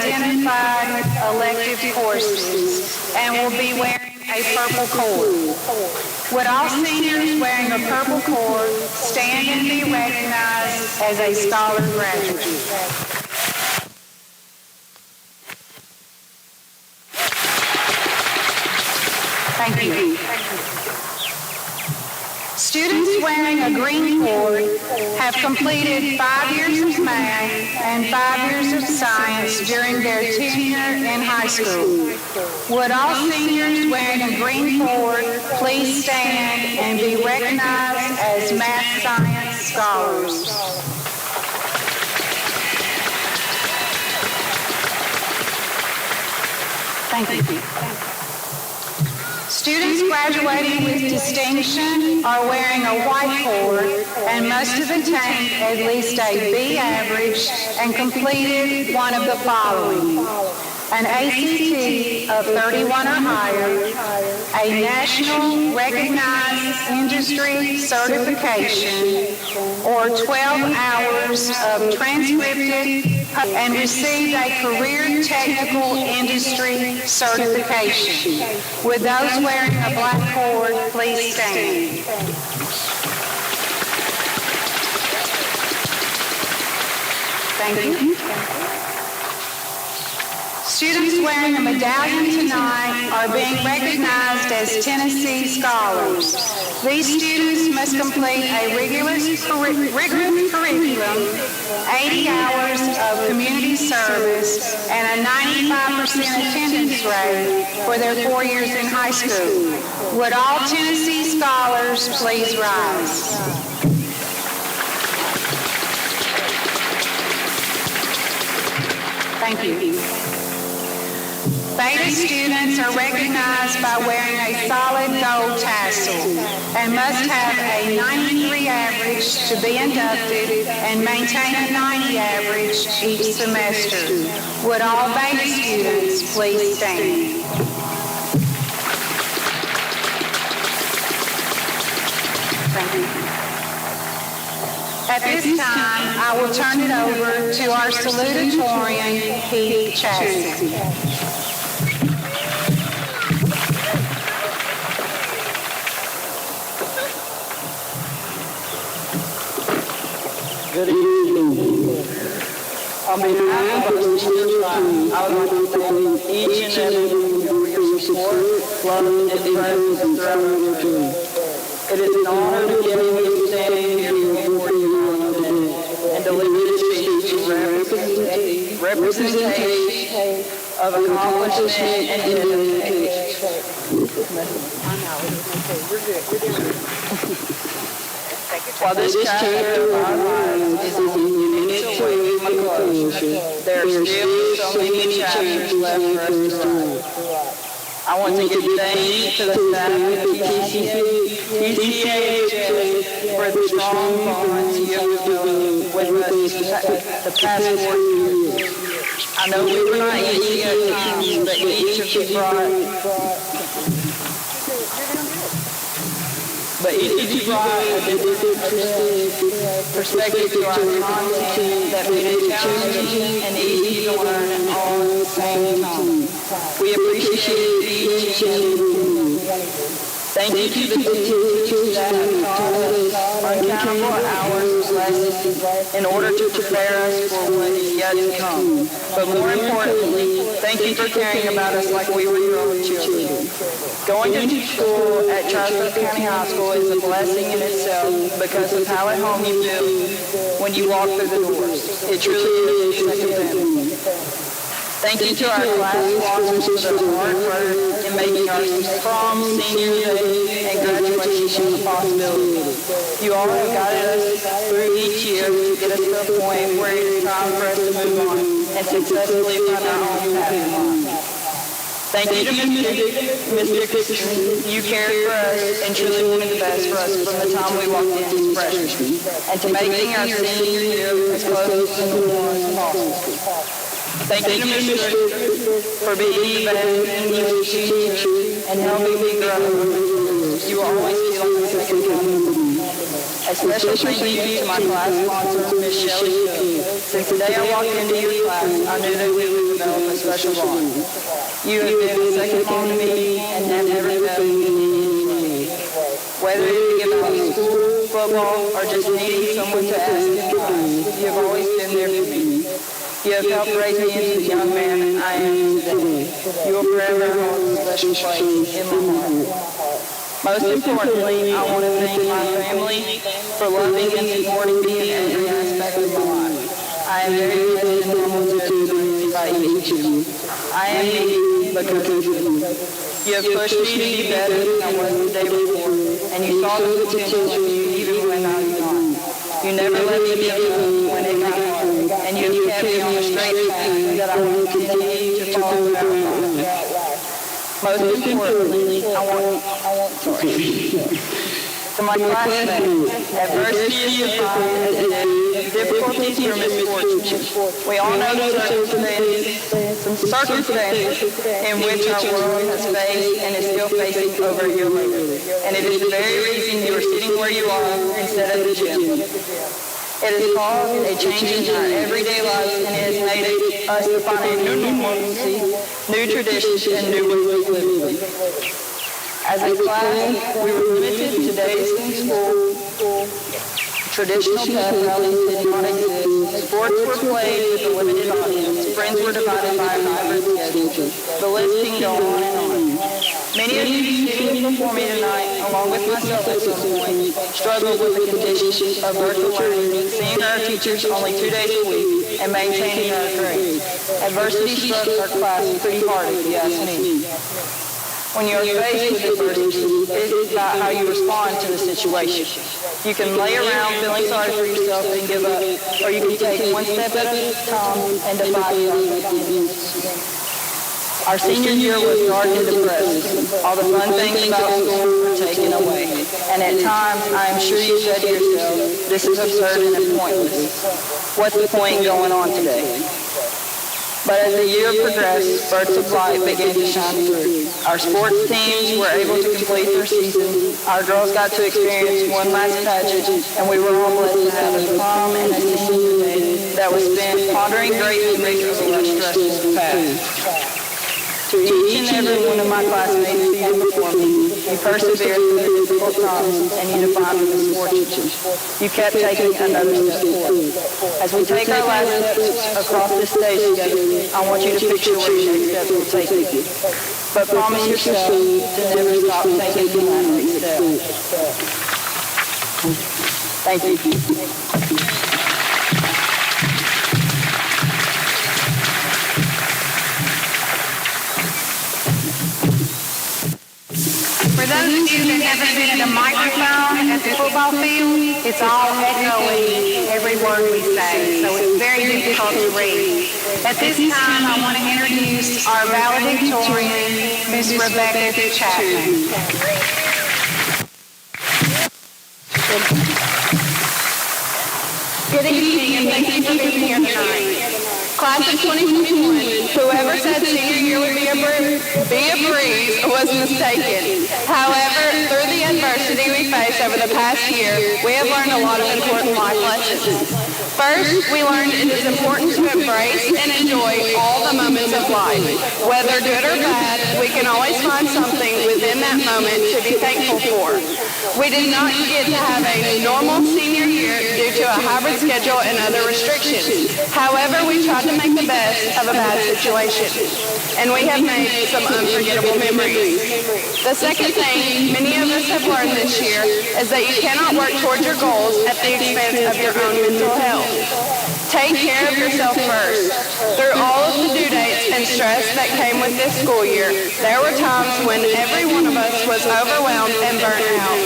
identified elective courses and will be wearing a purple cord. Would all seniors wearing a purple cord stand and be recognized as a scholar graduate? Thank you. Students wearing a green cord have completed 5 years of math and 5 years of science during their tenure in high school. Would all seniors wearing a green cord please stand and be recognized as math science scholars? Thank you. Students graduating with distinction are wearing a white cord and must have attained at least a B average and completed one of the following: an ACT of 31 or higher, a national recognized industry certification, or 12 hours of transcripted and received a career technical industry certification. Would those wearing a black cord please stand? Thank you. Students wearing a medallion tonight are being recognized as Tennessee scholars. These students must complete a rigorous curriculum, 80 hours of community service, and a 95% attendance rate for their 4 years in high school. Would all Tennessee scholars please rise? Thank you. Beta students are recognized by wearing a solid gold tassel and must have a 93 average to be inducted and maintain a 90 average each semester. Would all Beta students please stand? Thank you. At this time, I will turn it over to our salutatorian, Keith Chastain. Good evening. On behalf of the Teachers Fund, I would like to thank each and every one for your support, love, and encouragement throughout your journey. It is an honor to give you standing here before you today and deliver this speech in representation of accomplishment and dedication. While this chapter of our lives is in the initial wave of closure, there are still so many chapters left for us to write. I want to give thanks to the staff of TCHA for the strong bonds you have developed with us the past 4 years. I know we were not easy at times, but each of you brought a different perspective to our content that made it challenging and easy to learn all at the same time. We appreciate each and every one. Thank you to the teachers that have taught us uncountable hours of lessons in order to prepare us for what is yet to come. But more importantly, thank you for caring about us like we were your own children. Going to school at Charles County High School is a blessing in itself because of how at home you feel when you walk through the doors. It truly is like a family. Thank you to our class sponsors for their hard work in making our prom, senior day, and graduation a possibility. You all have guided us through each year to get us to a point where it's time for us to move on and successfully find our own path in life. Thank you to Mr. Dixon. You cared for us and truly wanted the best for us from the time we walked in as freshmen, and to making our senior year as close to normal as possible. Thank you to Mr. for being the best English teacher and helping me grow. You will always feel like a second coming. A special thank you to my class sponsor, Ms. Shelley. Since the day I walked into your class, I knew that we would develop a special bond. You have been a second mom to me and have never failed me in any way. Whether it be about school, football, or just needing someone to ask advice, you have always been there for me. You have helped raise me into the young man I am today. You will forever hold a special place in my heart. Most importantly, I want to thank my family for loving and supporting me in every aspect of my life. I am very blessed and humbled to be raised by each of you. I am me because of you. You have pushed me to be better than I was the day before, and you saw the potential in me even when I was not. You never let me give up when it got hard, and you have kept me on the straight path that I want to continue to follow throughout my life. Most importantly, I want to my classmates, adversity is defined as difficulties or misfortune. We all know the circumstances in which our world has faced and is still facing over a year later. And it is the very reason you are sitting where you are instead of the gym. It has caused a change in our everyday lives, and it has made us define a new normalcy, new traditions, and new ways of living. As a class, we were limited to days in school. Traditional pep rallies did not exist. Sports were played with a limited audience. Friends were divided by a hybrid schedule. The list can go on and on. Many of you sitting before me tonight, along with myself at some point, struggled with the conditions of virtual learning, seeing our teachers only 2 days a week, and maintaining our grades. Adversity struck our class pretty hard, if you ask me. When you are faced with adversity, it is about how you respond to the situation. You can lay around feeling sorry for yourself and give up, or you can take one step at a time and defy progress. Our senior year was dark and depressing. All the fun things about school were taken away. And at times, I am sure you said to yourself, this is absurd and pointless. What's the point going on today? But as the year progressed, spurts of light began to shine through. Our sports teams were able to complete their season. Our girls got to experience one last pageant, and we were all blessed to have a prom and a senior day that was spent pondering great memories of our stresses past. To each and every one of my classmates seated before me, you persevered through difficult times and you defied the misfortunes. You kept taking another step forward. As we take our last steps across this stage together, I want you to picture where your next steps will take you. But promise yourself to never stop taking that next step. Thank you. For those of you that haven't been at a microphone at the football field, it's all echoing every word we say, so it's very difficult to read. At this time, I want to introduce our valedictorian, Ms. Rebecca Chapman. Good evening, and thank you for being here tonight. Class of 2021, whoever said senior year would be a breeze was mistaken. However, through the adversity we faced over the past year, we have learned a lot of important life lessons. First, we learned it is important to embrace and enjoy all the moments of life. Whether good or bad, we can always find something within that moment to be thankful for. We did not get to have a normal senior year due to a hybrid schedule and other restrictions. However, we tried to make the best of a bad situation, and we have made some unforgettable memories. The second thing many of us have learned this year is that you cannot work towards your goals at the expense of your own mental health. Take care of yourself first. Through all of the due dates and stress that came with this school year, there were times when every one of us was overwhelmed and burnt out.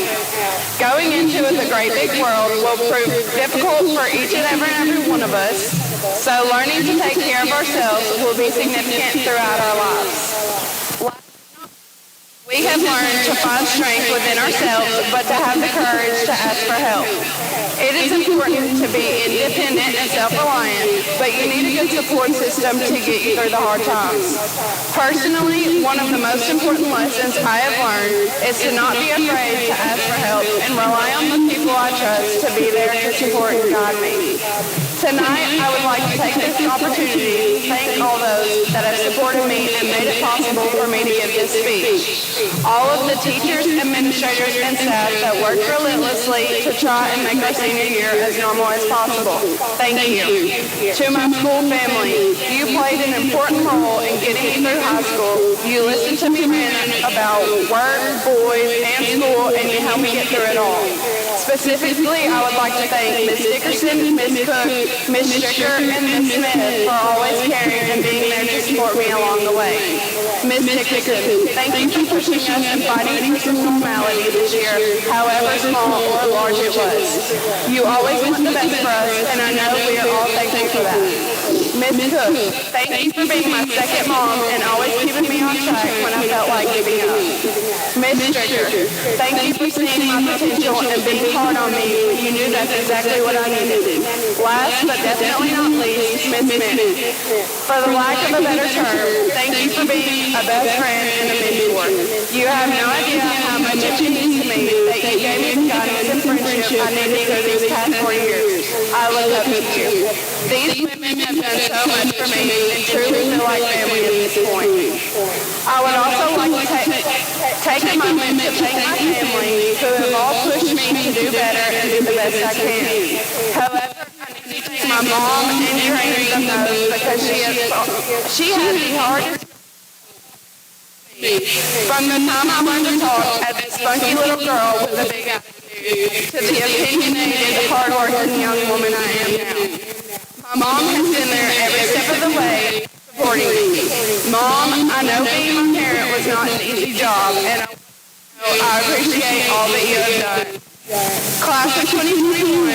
Going into the great big world will prove difficult for each and every one of us, so learning to take care of ourselves will be significant throughout our lives. We have learned to find strength within ourselves, but to have the courage to ask for help. It is important to be independent and self-reliant, but you need a good support system to get you through the hard times. Personally, one of the most important lessons I have learned is to not be afraid to ask for help and rely on the people I trust to be there to support and guide me. Tonight, I would like to take this opportunity to thank all those that have supported me and made it possible for me to give this speech. All of the teachers, administrators, and staff that worked relentlessly to try and make our senior year as normal as possible. Thank you. To my school family, you played an important role in getting me through high school. You listened to me rant about work, boys, and school, and you helped me get through it all. Specifically, I would like to thank Ms. Dickerson, Ms. Cook, Ms. Stricker, and Ms. Smith for always caring and being there to support me along the way. Ms. Dickerson, thank you for pushing us and fighting for some normality this year, however small or large it was. You always want the best for us, and I know we are all thankful for that. Ms. Cook, thank you for being my second mom and always keeping me on track when I felt like giving up. Ms. Stricker, thank you for seeing my potential and being hard on me when you knew that's exactly what I needed. Last but definitely not least, Ms. Smith. For the lack of a better term, thank you for being a best friend and a mentor. You have no idea how much it means to me that you gave me the guidance and friendship I needed through these past 4 years. I look up to you. These women have done so much for me and truly feel like family at this point. I would also like to take a moment to thank my family who have all pushed me to do better and do the best I can. However, I need to thank my mom and training the most because she had the hardest. From the time I learned to talk as this funky little girl with a big attitude to the opinionated, hardworking young woman I am now. My mom has been there every step of the way, supporting me. Mom, I know being a parent was not an easy job, and I appreciate all that you have done. Class of 2021,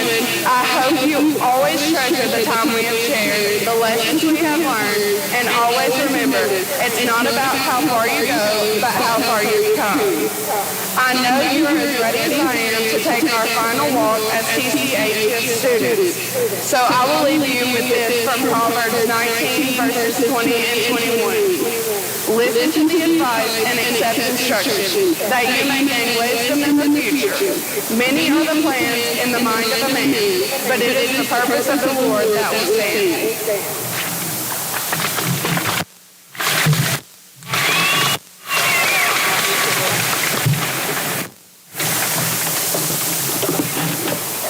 I hope you always treasure the time we have shared, the lessons we have learned, and always remember, it's not about how far you go, but how far you've come. I know you are as ready as I am to take our final walk as TCHS students. So I will leave you with this from Proverbs 19, verses 20 and 21. Listen to the advice and accept instruction, that you may gain wisdom in the future. Many are the plans in the mind of a man, but it is the purpose of the Lord that will stand.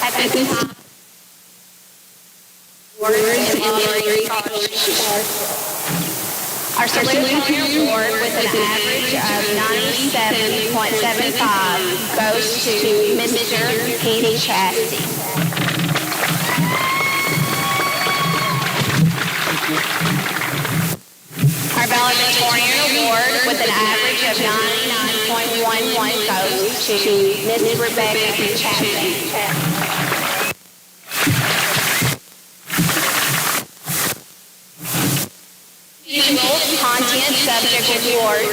At this time, words and our Salutatorian award with an average of 97.75 goes to Mr. Katie Chastity. Our Salutatorian award with an average of 99.11 goes to Miss Rebecca Chapman. Content subject award.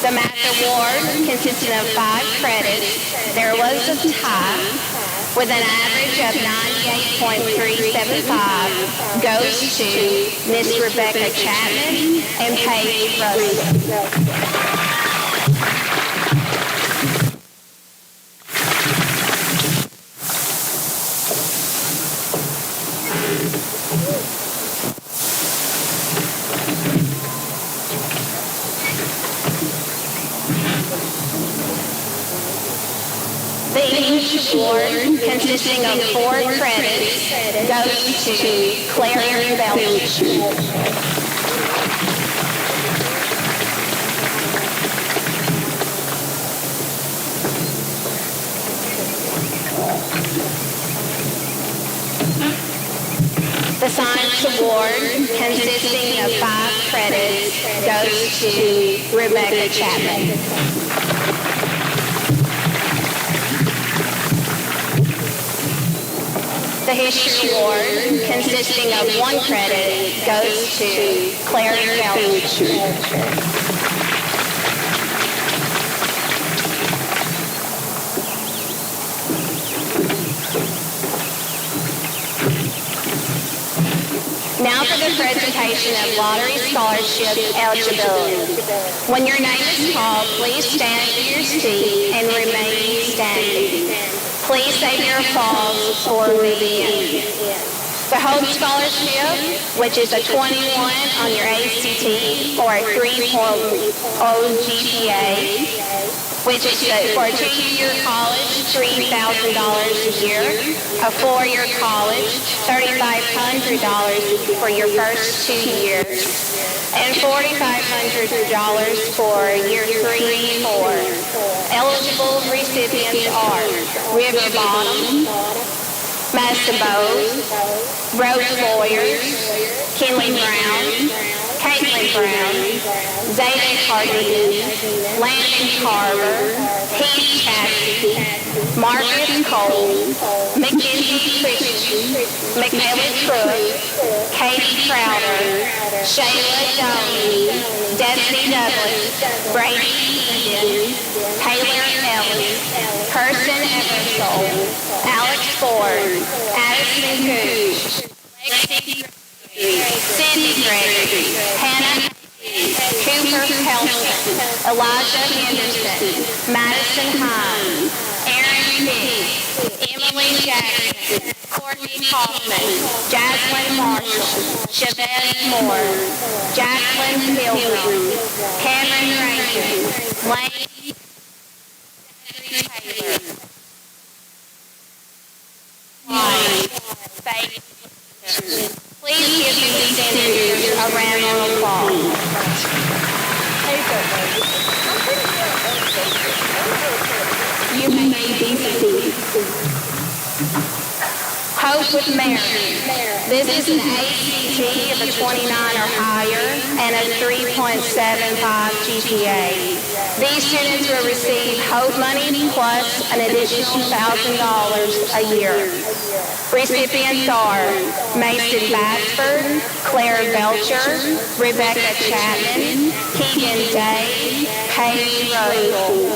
The math award consisted of 5 credits. There was a tie with an average of 98.375 goes to Miss Rebecca Chapman and Paige Russell. The English award, consisting of 4 credits, goes to Claire Belcher. The Science award, consisting of 5 credits, goes to Rebecca Chapman. The History Award, consisting of 1 credit, goes to Claire Belcher. Now for the presentation of lottery scholarship eligibility. When your name is called, please stand to your seat and remain standing. Please save your applause for the end. The Hope Scholarship, which is a 21 on your ACT or a 3.0 GPA, which is for a 2-year college, $3,000 a year, a 4-year college, $3,500 for your first 2 years, and $4,500 for year 3 and 4. Eligible recipients are River Bottom, Massabose, Rose Lawyers, Kinley Brown, Caitlin Brown, Zayden Cardin, Landon Carver, Heath Chassie, Marcus Cole, Mackenzie Christian, McNally Crook, Katie Crowder, Shayla Downey, Destiny Douglas, Brady Eden, Taylor Ellis, Kirsten Eversole, Alex Ford, Addison Cooch, Lexi Cindy Gregory, Hannah Cooper Helson, Elijah Henderson, Madison Hines, Aaron Pitt, Emily Jackson, Courtney Hoffman, Jasmine Marshall, Chavez Moore, Jacqueline Pilgrim, Cameron Rankin, Lane Taylor, White, Faith. Please give these senators a round of applause. You may be seated. Hope with Mary. This is an ACT of a 29 or higher and a 3.75 GPA. These students will receive Hope money plus an additional $1,000 a year. Recipients are Mason Baxford, Claire Belcher, Rebecca Chapman, Keegan Day, Paige Rosal.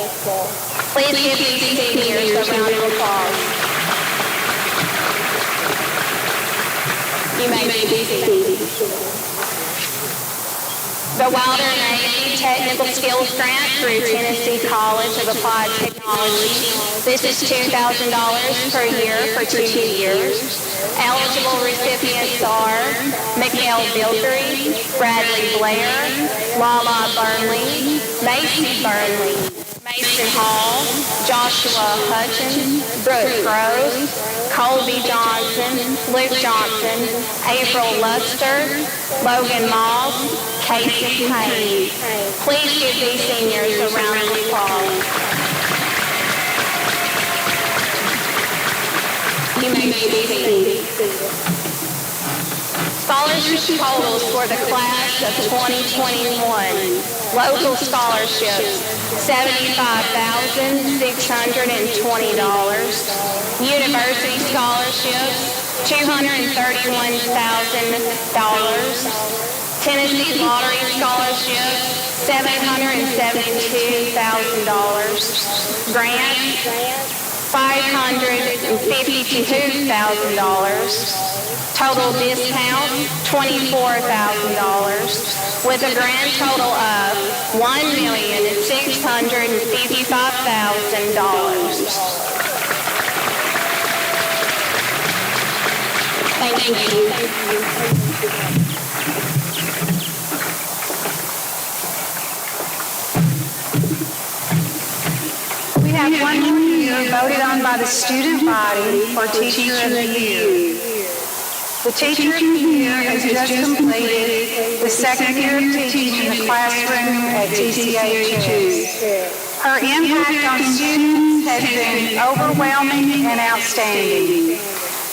Please give these seniors a round of applause. You may be seated. The Wilder Navy Technical Skills Grant through Tennessee College of Applied Technology. This is $2,000 per year for 2 years. Eligible recipients are Mikhail Bilgery, Bradley Blair, Lala Burnley, Macy Burnley, Mason Hall, Joshua Hutchins, Brooke Groves, Colby Johnson, Luke Johnson, April Luster, Logan Moss, Casey Payne. Please give these seniors a round of applause. You may be seated. Scholarship totals for the class of 2021. Local scholarships, $75,620. University scholarships, $231,000. Tennessee Lottery Scholarship, $772,000. Grants, $552,000. Total discount, $24,000, with a grand total of $1,655,000. Thank you. We have one more year voted on by the student body for Teacher of the Year. The Teacher of the Year has just completed the second year of teaching in the classroom at TCHS. Her impact on students has been overwhelming and outstanding.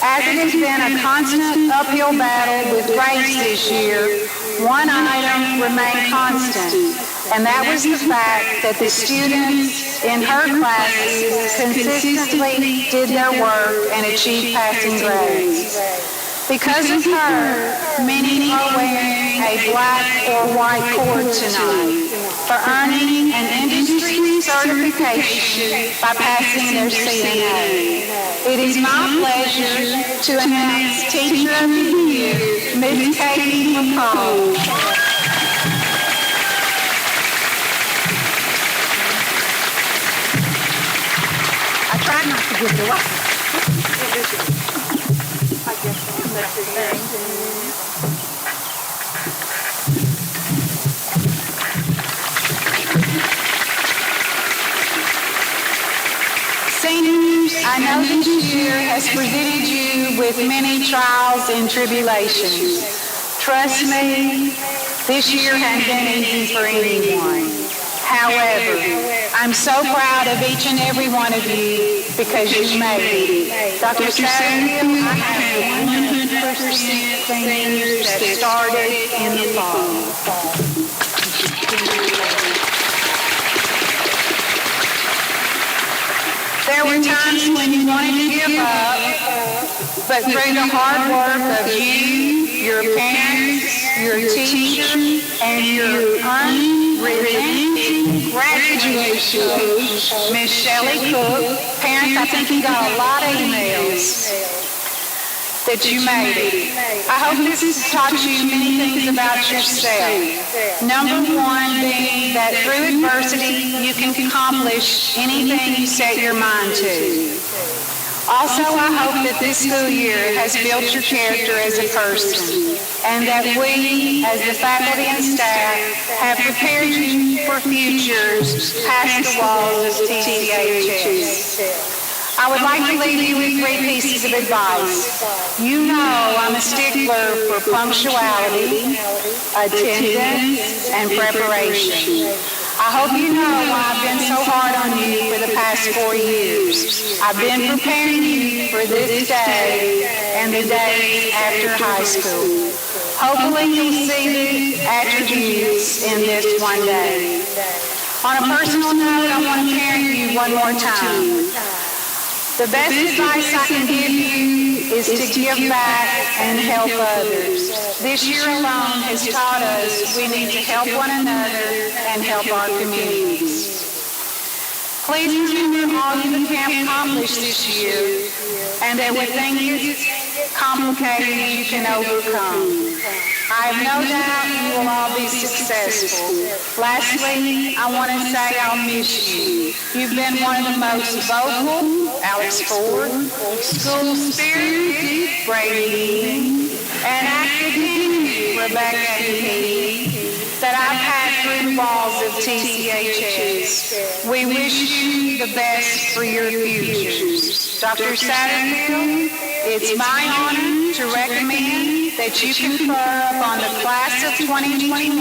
As it has been a constant uphill battle with grades this year, one item remained constant, and that was the fact that the students in her classes consistently did their work and achieved passing grades. Because of her, many are wearing a black or white cord tonight for earning an industry certification by passing their CNA. It is my pleasure to announce Teacher of the Year, Ms. Katie McCall. I try not to give it away. Seniors, I know this year has presented you with many trials and tribulations. Trust me, this year hasn't been easy for anyone. However, I'm so proud of each and every one of you because you made it. Dr. Satterfield, I have 100% seniors that started in the fall. There were times when you wanted to give up, but through the hard work of you, your parents, your teacher, and your unrelenting graduation coach, Miss Shelley Cook. Parents, I think you got a lot of emails that you made it. I hope this has taught you many things about yourself. Number one being that through adversity, you can accomplish anything you set your mind to. Also, I hope that this school year has built your character as a person, and that we, as the faculty and staff, have prepared you for futures past the walls of TCHS. I would like to leave you with 3 pieces of advice. You know I'm a stickler for punctuality, attendance, and preparation. I hope you know why I've been so hard on you for the past 4 years. I've been preparing you for this day and the days after high school. Hopefully you'll see the attributes in this one day. On a personal note, I want to parent you one more time. The best advice I can give you is to give back and help others. This year alone has taught us we need to help one another and help our communities. Please remember all you have accomplished this year, and that when things get complicated, you can overcome. I have no doubt you will all be successful. Lastly, I want to say I'll miss you. You've been one of the most vocal, Alex Ford, school-spirited, Brady, and academic, Rebecca Healy, that I've had through the walls of TCHS. We wish you the best for your futures. Dr. Satterfield, it's my honor to recommend that you confer upon the class of 2021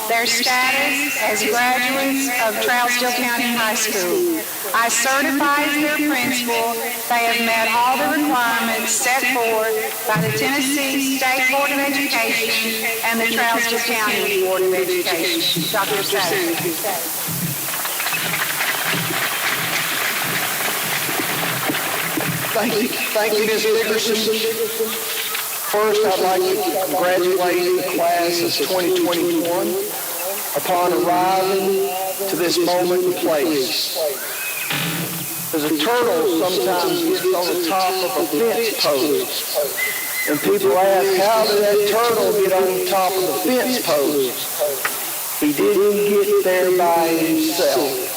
their status as graduates of Trousdale County High School. I certify as their principal they have met all the requirements set forth by the Tennessee State Board of Education and the Trousdale County Board of Education. Dr. Satterfield. Thank you, Ms. Dickerson. First, I'd like to congratulate the class of 2021 upon arriving to this moment and place. There's a turtle sometimes gets on the top of a fence post, and people ask, how did that turtle get on the top of the fence post? He didn't get there by himself.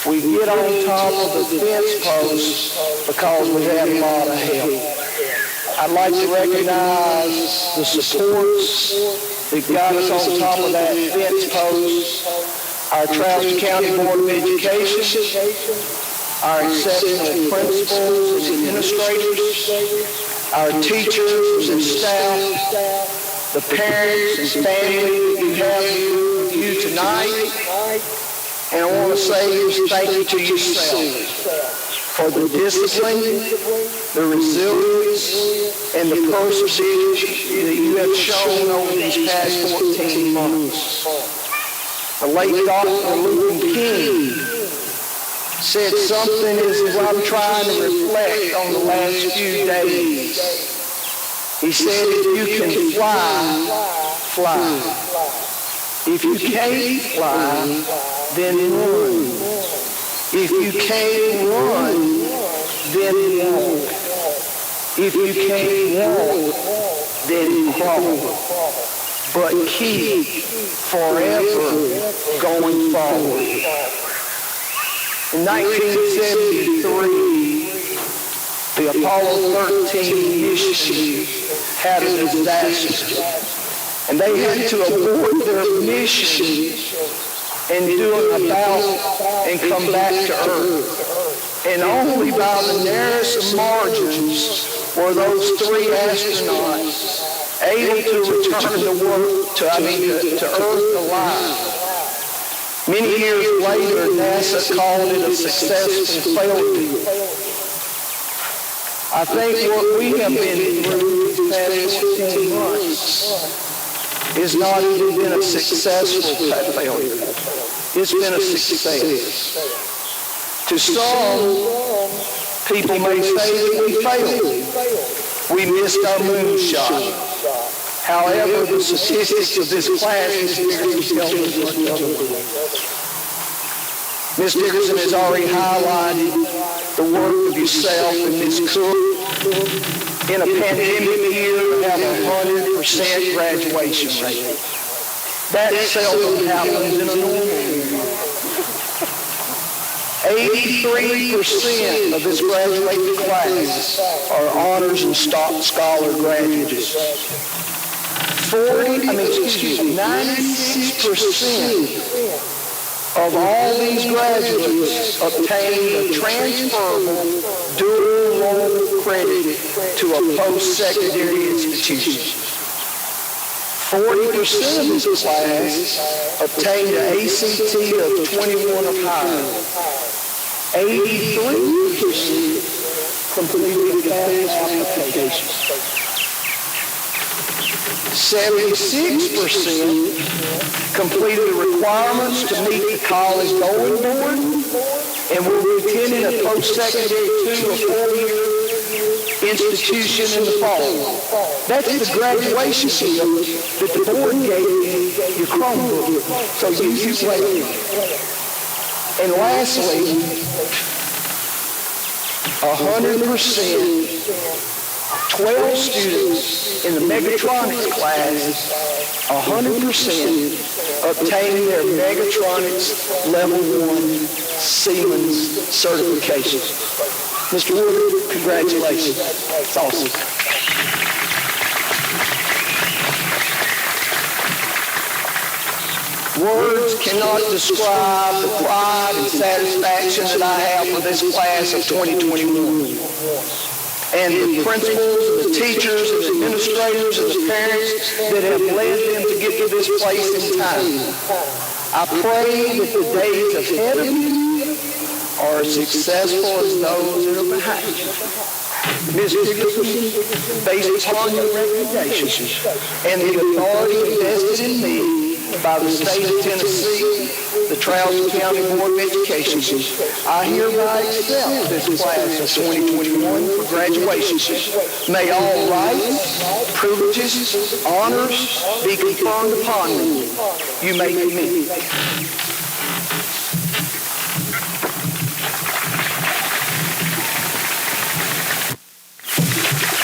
We get on top of the fence post because we had a lot of help. I'd like to recognize the supports that got us on top of that fence post, our Trousdale County Board of Education, our exceptional principals and administrators, our teachers and staff, the parents and family that we have here with you tonight. And I want to say thank you to yourself for the discipline, the resilience, and the perseverance that you have shown over these past 14 months. The late Dr. Luther King said something as I'm trying to reflect on the last few days. He said, if you can fly, fly. If you can't fly, then run. If you can't run, then walk. If you can't walk, then crawl. But keep forever going forward. In 1973, the Apollo 13 mission had a disaster, and they had to abort their mission and do an about and come back to Earth. And only by the narrowest of margins were those three astronauts able to return to Earth alive. Many years later, NASA called it a successful failure. I think what we have been through these past 15 months has not even been a successful failure. It's been a success. To some, people may say that we failed. We missed our moonshot. However, the statistics of this class, Ms. Dickerson, tell us much otherwise. Ms. Dickerson has already highlighted the work of yourself and Ms. Cook. In a pandemic year, we have a 100% graduation rate. That seldom happens in a normal year. 83% of this graduating class are honors and scholar graduates. 96% of all these graduates obtained a transferable dual enrollment credit to a post-secondary institution. 40% of this class obtained an ACT of 21 or higher. 83% completed campus applications. 76% completed the requirements to meet the college going board and will be attending a post-secondary 2 or 4-year institution in the fall. That's the graduation gift that the board gave you, your Chromebook, so you can play. And lastly, 100%, 12 students in the mechatronics class, 100% obtaining their mechatronics level 1 Siemens certification. Mr. Wood, congratulations. It's awesome. Words cannot describe the pride and satisfaction that I have for this class of 2021. And the principals, and the teachers, and the administrators, and the parents that have led them to get to this place in time. I pray that the days ahead of you are as successful as those that are behind you. Ms. Dickerson, based upon your recommendations and the authority invested in me by the state of Tennessee, the Travis County Board of Education, I hereby accept this class of 2021 for graduation. May all rights, privileges, honors be conferred upon me. You may commence.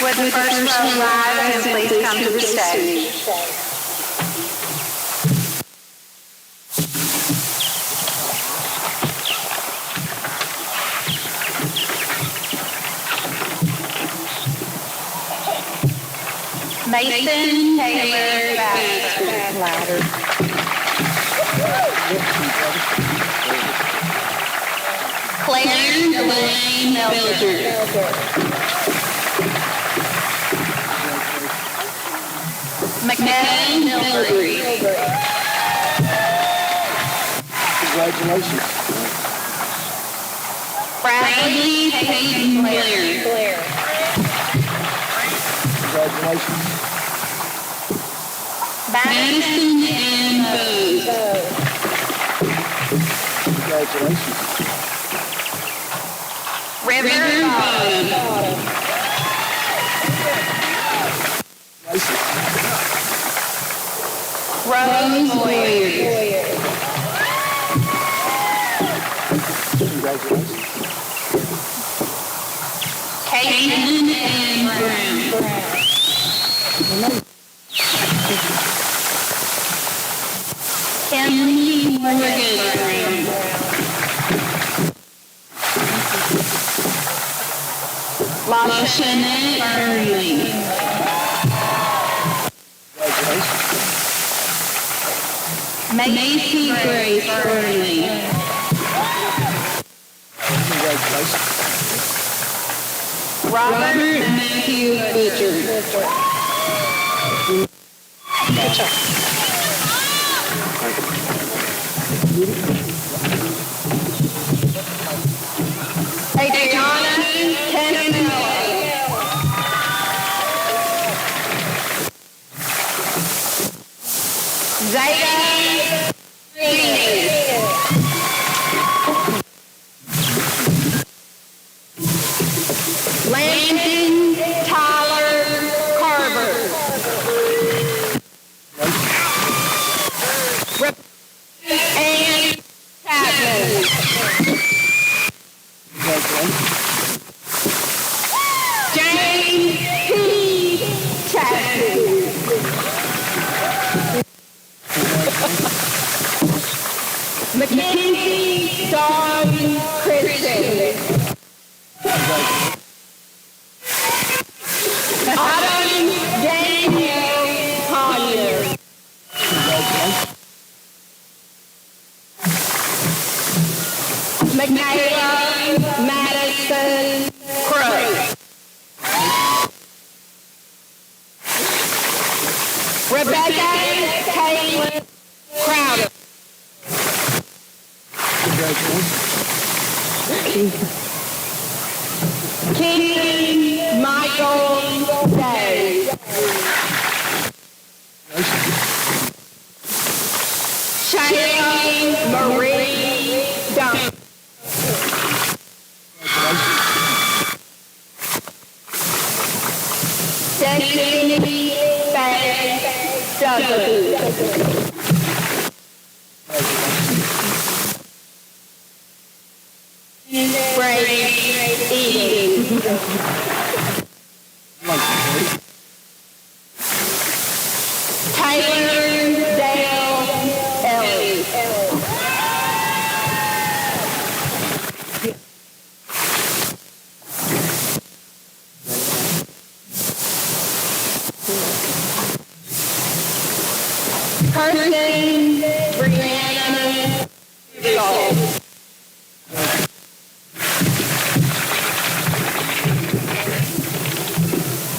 Would the first row rise and please come to the stage? Mason Taylor Baxter. Claire Elaine Belcher. McKay Milbury. Congratulations. Bradley Peyton Blair. Congratulations. Madison Ann Bose. Congratulations. River Bottom. Rose Boyer. Congratulations. Caitlin Ann Brown. Emily Morgan Brown. Lashonette Burnley. Macy Grace Burnley. Robert Matthew Butcher. Adriana Canamella. Zeta Green. Landon Tyler Carver. Ann Chapman. James P. Chapman. Mackenzie Dawn Christian. Autumn Danielle Collier. Michaela Madison Crook. Rebecca Caitlin Crowder. Keaton Michael Day. Shayla Marie Dunn. Destiny Faye Douglas. Brady Eden. Taylor Dale Ellis. Kirsten Brianna Gold.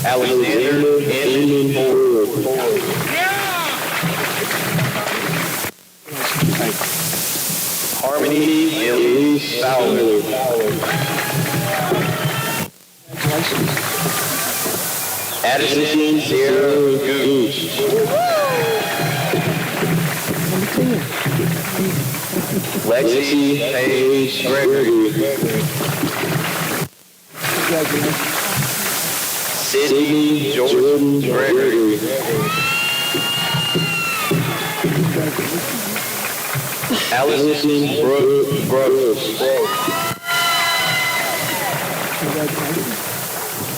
Alexander Anthony Ford. Harmony Elise Fowler. Addison Sierra Gooch. Lexi Paige Gregory. Sydney Jordan Gregory. Allison Brooks.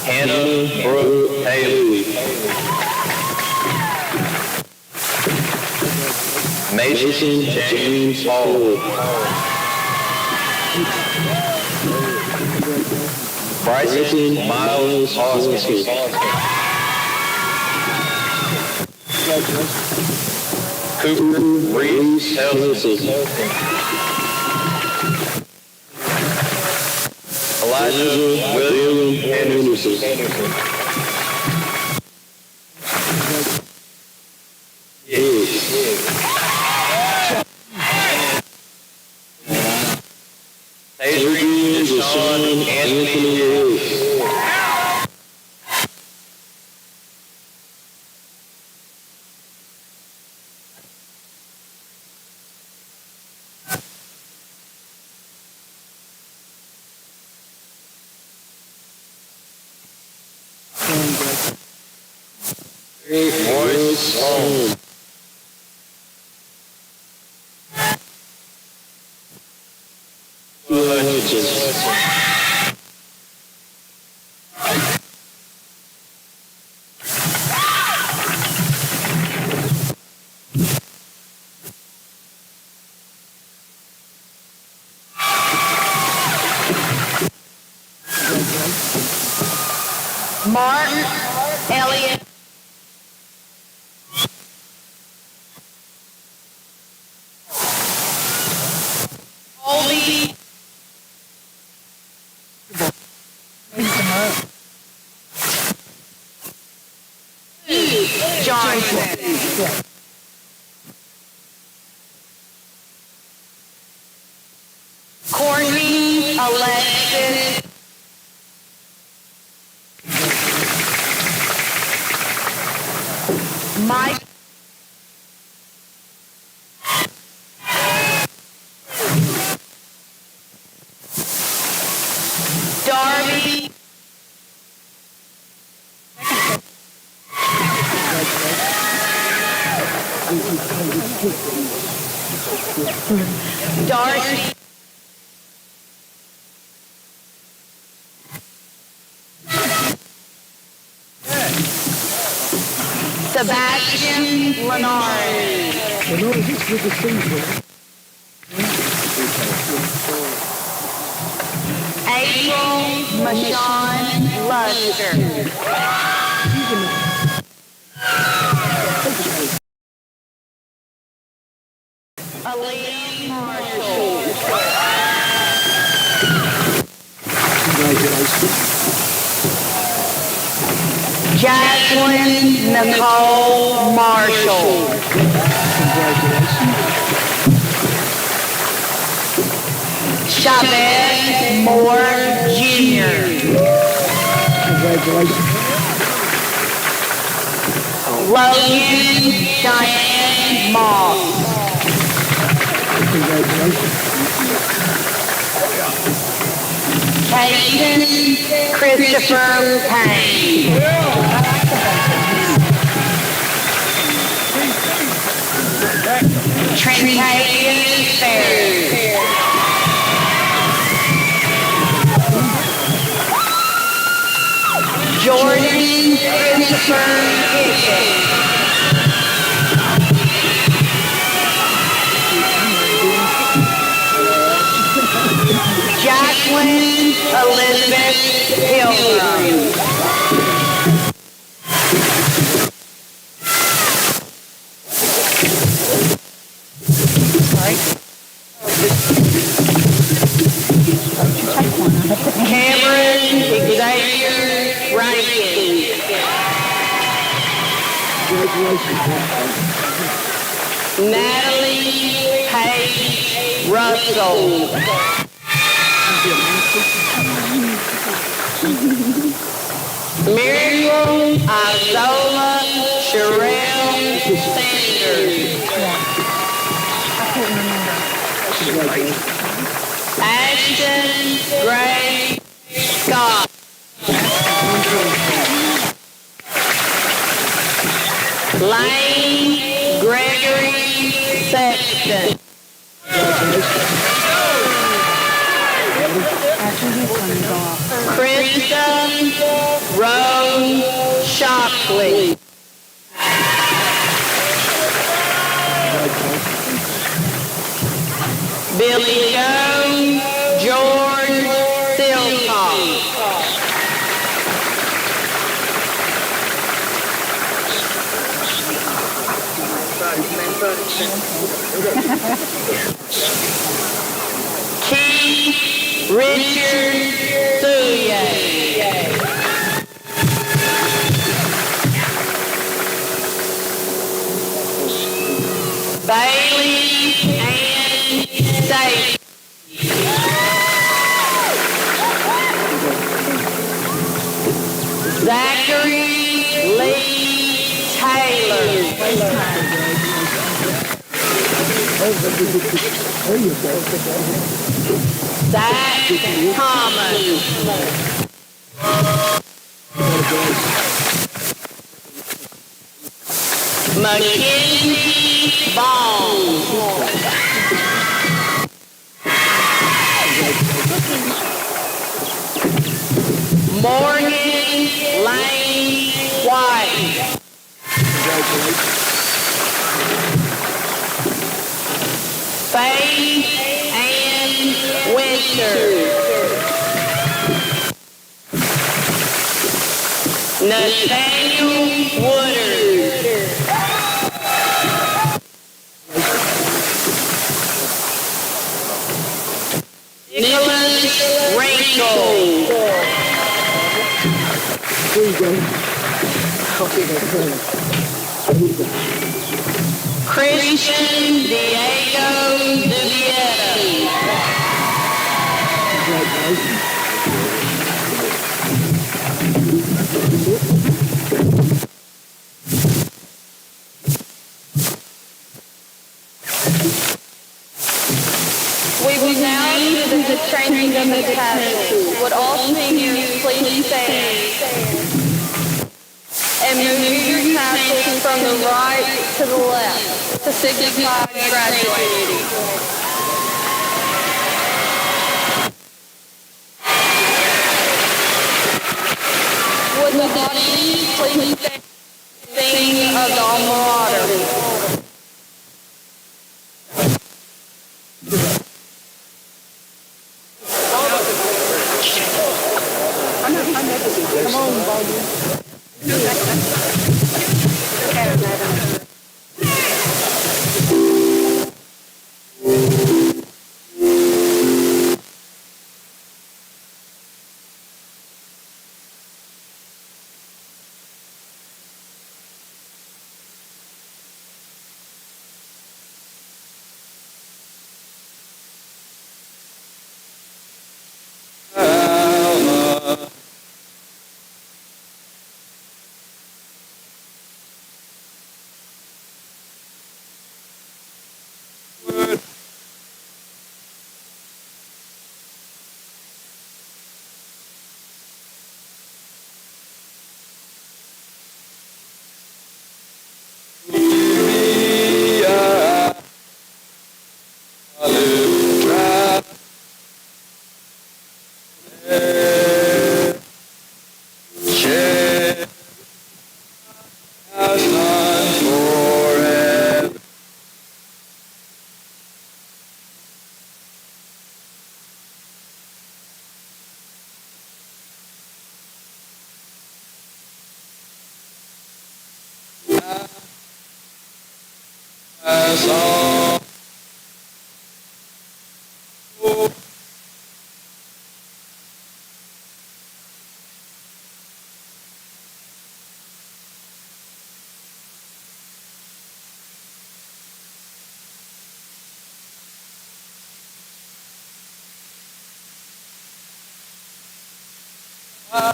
Hannah Brooke Haley. Mason James Hall. Bryson Miles Hoskinson. Cooper Reeves Helson. Elijah William Henderson. Adrian Deshaun Anthony Hicks. Morris Sloan. Mark Elliott. Colby Johnson. Courtney Alexis Mike Darby Darcy Sebastian Lenard. April Michonne Luster. Aline Marshall. Jacqueline Nicole Marshall. Chavez Moore Jr. Logan Cheyenne Moss. Caden Christopher Payne. Trentavious Ferris. Jordan Christopher Pickett. Jacqueline Elizabeth Pilgrim. Cameron Xavier Rankin. Natalie Paige Russell. Miriam Isola Sherelle Sanders. Ashton Gray Scott. Lane Gregory Sexton. Kristen Rose Shockley. Billy Joe George Silcock. Keith Richard Suye. Bailey Ann Stacy. Zachary Lee Taylor. Zach Thomas. Mackenzie Bond. Morgan Lane White. Faith Ann Winter. Nathaniel Woodard. Nicholas Wrinkle. Christian Diego Dubietta. We will now do the changing of the tassels. Would all seniors please stand and move your tassels from the right to the left to signify graduating. Would the audience please stand and sing of the alma mater? Uh,